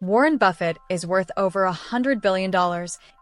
Warren Buffett is worth over $100 billion,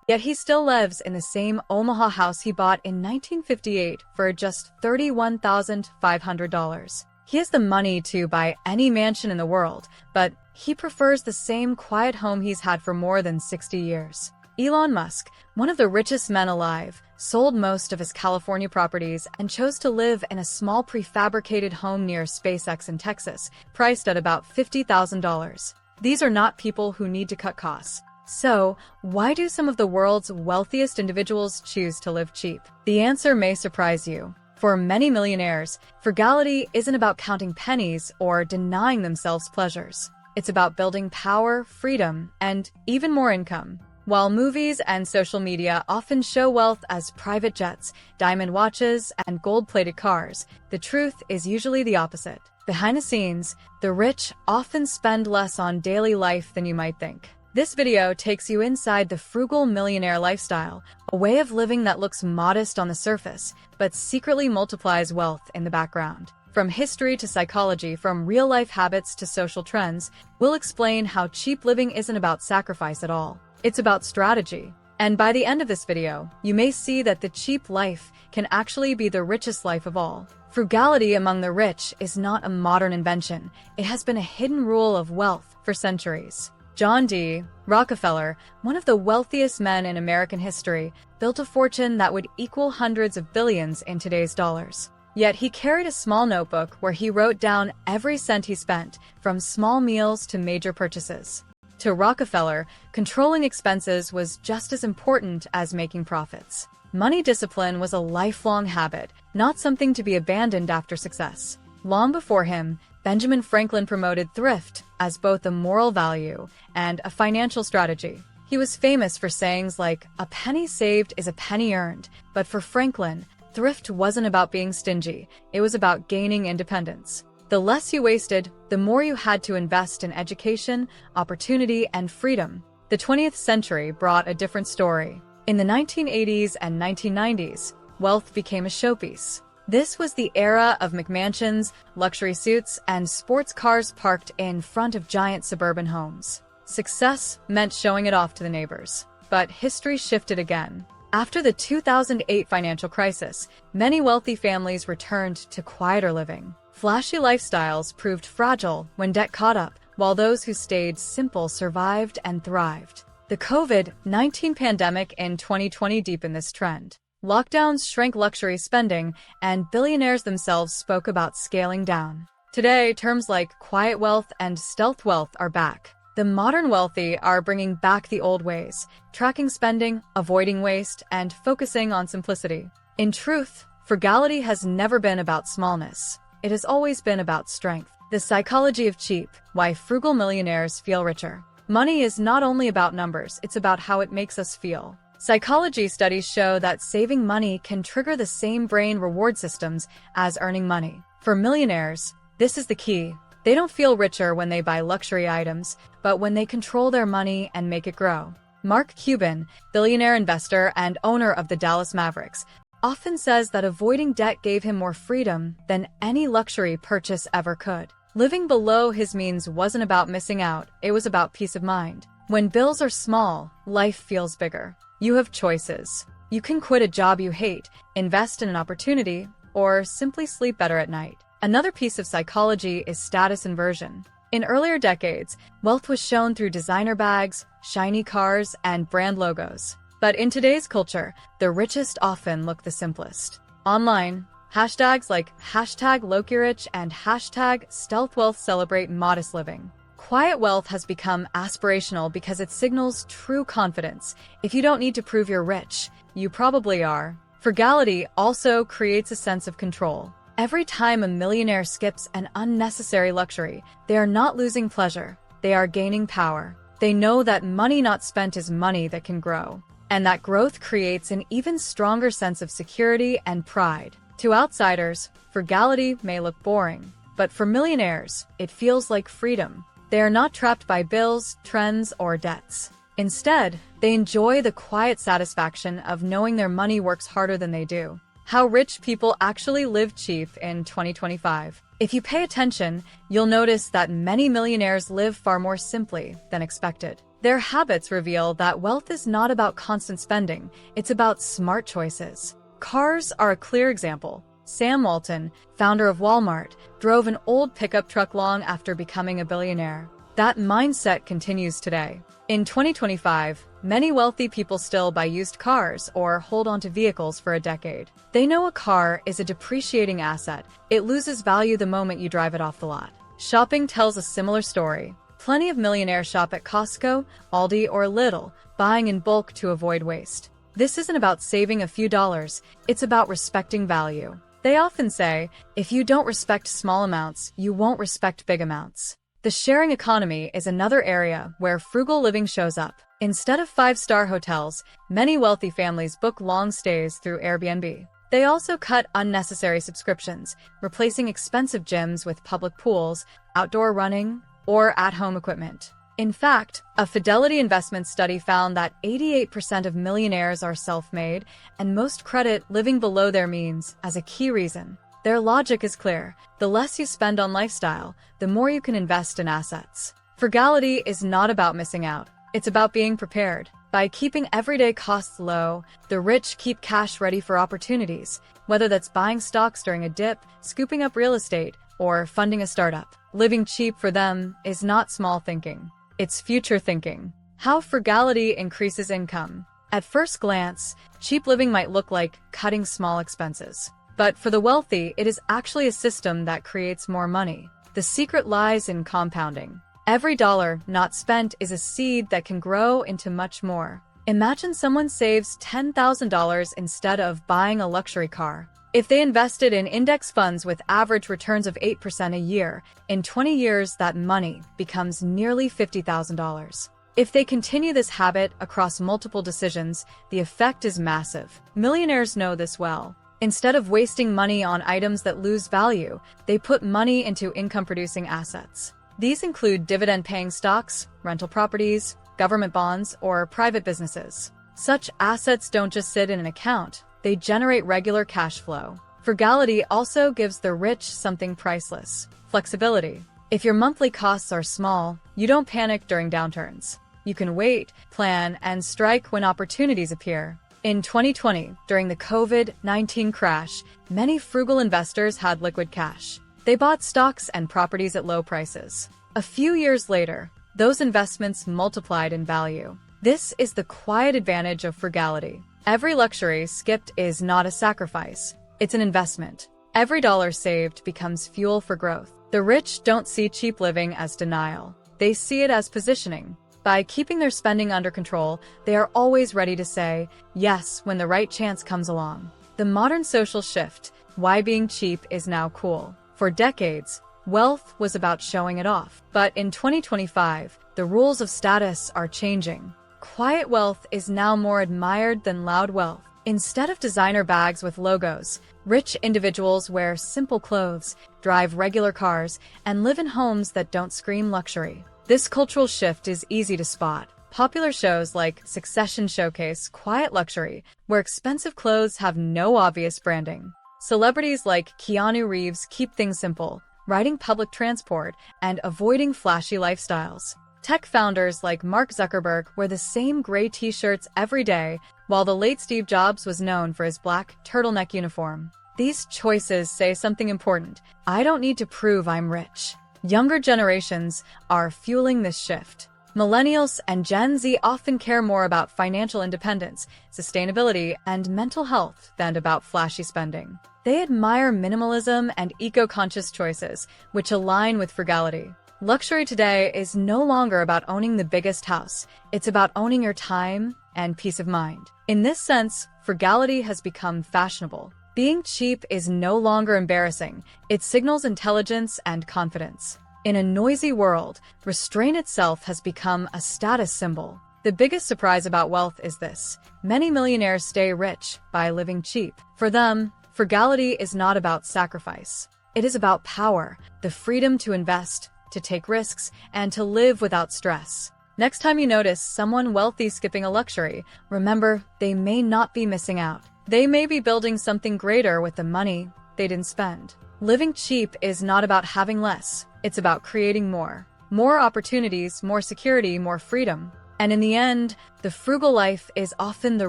yet he still lives in the same Omaha house he bought in 1958 for just $31,500. He has the money to buy any mansion in the world, but he prefers the same quiet home he's had for more than 60 years. Elon Musk, one of the richest men alive, sold most of his California properties and chose to live in a small prefabricated home near SpaceX in Texas, priced at about $50,000. These are not people who need to cut costs. So, why do some of the world's wealthiest individuals choose to live cheap? The answer may surprise you. For many millionaires, frugality isn't about counting pennies or denying themselves pleasures. It's about building power, freedom, and even more income. While movies and social media often show wealth as private jets, diamond watches, and gold-plated cars, the truth is usually the opposite. Behind the scenes, the rich often spend less on daily life than you might think. This video takes you inside the frugal millionaire lifestyle, a way of living that looks modest on the surface, but secretly multiplies wealth in the background. From history to psychology, from real-life habits to social trends, we'll explain how cheap living isn't about sacrifice at all. It's about strategy. And by the end of this video, you may see that the cheap life can actually be the richest life of all. Frugality among the rich is not a modern invention. It has been a hidden rule of wealth for centuries. John D. Rockefeller, one of the wealthiest men in American history, built a fortune that would equal hundreds of billions in today's dollars. Yet he carried a small notebook where he wrote down every cent he spent, from small meals to major purchases. To Rockefeller, controlling expenses was just as important as making profits. Money discipline was a lifelong habit, not something to be abandoned after success. Long before him, Benjamin Franklin promoted thrift as both a moral value and a financial strategy. He was famous for sayings like, "A penny saved is a penny earned," but for Franklin, thrift wasn't about being stingy, it was about gaining independence. The less you wasted, the more you had to invest in education, opportunity, and freedom. The 20th century brought a different story. In the 1980s and 1990s, wealth became a showpiece. This was the era of McMansions, luxury suits, and sports cars parked in front of giant suburban homes. Success meant showing it off to the neighbors. But history shifted again. After the 2008 financial crisis, many wealthy families returned to quieter living. Flashy lifestyles proved fragile when debt caught up, while those who stayed simple survived and thrived. The COVID-19 pandemic in 2020 deepened this trend. Lockdowns shrank luxury spending, and billionaires themselves spoke about scaling down. Today, terms like quiet wealth and stealth wealth are back. The modern wealthy are bringing back the old ways, tracking spending, avoiding waste, and focusing on simplicity. In truth, frugality has never been about smallness. It has always been about strength. The psychology of cheap, why frugal millionaires feel richer. Money is not only about numbers, it's about how it makes us feel. Psychology studies show that saving money can trigger the same brain reward systems as earning money. For millionaires, this is the key. They don't feel richer when they buy luxury items, but when they control their money and make it grow. Mark Cuban, billionaire investor and owner of the Dallas Mavericks, often says that avoiding debt gave him more freedom than any luxury purchase ever could. Living below his means wasn't about missing out, it was about peace of mind. When bills are small, life feels bigger. You have choices. You can quit a job you hate, invest in an opportunity, or simply sleep better at night. Another piece of psychology is status inversion. In earlier decades, wealth was shown through designer bags, shiny cars, and brand logos. But in today's culture, the richest often look the simplest. Online, hashtags like #LowkeyRich and #StealthWealth celebrate modest living. Quiet wealth has become aspirational because it signals true confidence. If you don't need to prove you're rich, you probably are. Frugality also creates a sense of control. Every time a millionaire skips an unnecessary luxury, they are not losing pleasure, they are gaining power. They know that money not spent is money that can grow. And that growth creates an even stronger sense of security and pride. To outsiders, frugality may look boring, but for millionaires, it feels like freedom. They are not trapped by bills, trends, or debts. Instead, they enjoy the quiet satisfaction of knowing their money works harder than they do. How rich people actually live cheap in 2025. If you pay attention, you'll notice that many millionaires live far more simply than expected. Their habits reveal that wealth is not about constant spending, it's about smart choices. Cars are a clear example. Sam Walton, founder of Walmart, drove an old pickup truck long after becoming a billionaire. That mindset continues today. In 2025, many wealthy people still buy used cars or hold onto vehicles for a decade. They know a car is a depreciating asset. It loses value the moment you drive it off the lot. Shopping tells a similar story. Plenty of millionaires shop at Costco, Aldi, or Lidl, buying in bulk to avoid waste. This isn't about saving a few dollars, it's about respecting value. They often say, if you don't respect small amounts, you won't respect big amounts. The sharing economy is another area where frugal living shows up. Instead of five-star hotels, many wealthy families book long stays through Airbnb. They also cut unnecessary subscriptions, replacing expensive gyms with public pools, outdoor running, or at-home equipment. In fact, a Fidelity investment study found that 88% of millionaires are self-made, and most credit living below their means as a key reason. Their logic is clear. The less you spend on lifestyle, the more you can invest in assets. Frugality is not about missing out. It's about being prepared. By keeping everyday costs low, the rich keep cash ready for opportunities, whether that's buying stocks during a dip, scooping up real estate, or funding a startup. Living cheap for them is not small thinking. It's future thinking. How frugality increases income. At first glance, cheap living might look like cutting small expenses. But for the wealthy, it is actually a system that creates more money. The secret lies in compounding. Every dollar not spent is a seed that can grow into much more. Imagine someone saves $10,000 instead of buying a luxury car. If they invested in index funds with average returns of 8% a year, in 20 years that money becomes nearly $50,000. If they continue this habit across multiple decisions, the effect is massive. Millionaires know this well. Instead of wasting money on items that lose value, they put money into income-producing assets. These include dividend-paying stocks, rental properties, government bonds, or private businesses. Such assets don't just sit in an account. They generate regular cash flow. Frugality also gives the rich something priceless: flexibility. If your monthly costs are small, you don't panic during downturns. You can wait, plan, and strike when opportunities appear. In 2020, during the COVID-19 crash, many frugal investors had liquid cash. They bought stocks and properties at low prices. A few years later, those investments multiplied in value. This is the quiet advantage of frugality. Every luxury skipped is not a sacrifice. It's an investment. Every dollar saved becomes fuel for growth. The rich don't see cheap living as denial. They see it as positioning. By keeping their spending under control, they are always ready to say yes when the right chance comes along. The modern social shift, why being cheap is now cool. For decades, wealth was about showing it off. But in 2025, the rules of status are changing. Quiet wealth is now more admired than loud wealth. Instead of designer bags with logos, rich individuals wear simple clothes, drive regular cars, and live in homes that don't scream luxury. This cultural shift is easy to spot. Popular shows like Succession showcase quiet luxury, where expensive clothes have no obvious branding. Celebrities like Keanu Reeves keep things simple, riding public transport and avoiding flashy lifestyles. Tech founders like Mark Zuckerberg wear the same gray t-shirts every day, while the late Steve Jobs was known for his black turtleneck uniform. These choices say something important. I don't need to prove I'm rich. Younger generations are fueling this shift. Millennials and Gen Z often care more about financial independence, sustainability, and mental health than about flashy spending. They admire minimalism and eco-conscious choices, which align with frugality. Luxury today is no longer about owning the biggest house. It's about owning your time and peace of mind. In this sense, frugality has become fashionable. Being cheap is no longer embarrassing. It signals intelligence and confidence. In a noisy world, restraint itself has become a status symbol. The biggest surprise about wealth is this: many millionaires stay rich by living cheap. For them, frugality is not about sacrifice. It is about power, the freedom to invest, to take risks, and to live without stress. Next time you notice someone wealthy skipping a luxury, remember, they may not be missing out. They may be building something greater with the money they didn't spend. Living cheap is not about having less, it's about creating more. More opportunities, more security, more freedom. And in the end, the frugal life is often the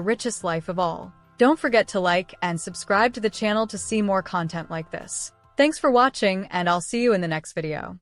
richest life of all. Don't forget to like and subscribe to the channel to see more content like this. Thanks for watching, and I'll see you in the next video.